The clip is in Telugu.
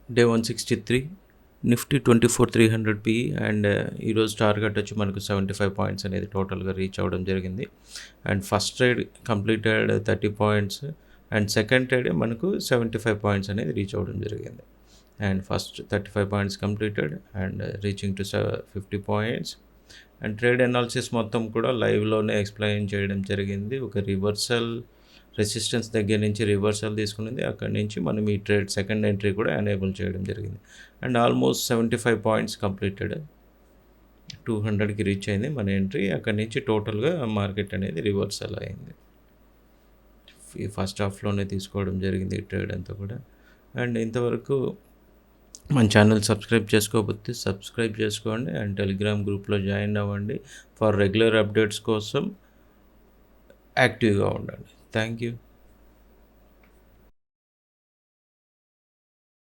డే 163, నిఫ్టీ 24,300 పిఈ అండ్ ఈరోజు టార్గెట్ వచ్చి మనకు 75 పాయింట్స్ అనేది టోటల్గా రీచ్ అవ్వడం జరిగింది. And first trade completed 30 points and second trade మనకు 75 పాయింట్స్ అనేది రీచ్ అవ్వడం జరిగింది. And first 35 points completed and reaching to 50 points. And trade analysis మొత్తం కూడా లైవ్లోనే ఎక్స్ప్లెయిన్ చేయడం జరిగింది. ఒక రివర్సల్ రెసిస్టెన్స్ దగ్గర నుంచి రివర్సల్ తీసుకునింది, అక్కడి నుంచి మనం ఈ ట్రేడ్ సెకండ్ ఎంట్రీ కూడా ఎనేబుల్ చేయడం జరిగింది. అండ్ ఆల్మోస్ట్ 75 పాయింట్స్ కంప్లీటెడ్, 200కి రీచ్ అయింది మన ఎంట్రీ. అక్కడి నుంచి టోటల్గా మార్కెట్ అనేది రివర్సల్ అయింది. ఈ ఫస్ట్ హాఫ్లోనే తీసుకోవడం జరిగింది ఈ ట్రేడ్ అంతా కూడా. అండ్ ఇంతవరకు మన ఛానల్ సబ్స్క్రైబ్ చేసుకోకపోతే సబ్స్క్రైబ్ చేసుకోండి అండ్ టెలిగ్రామ్ గ్రూప్లో జాయిన్ అవ్వండి. ఫర్ రెగ్యులర్ అప్డేట్స్ కోసం యాక్టివ్గా ఉండండి. Thank you.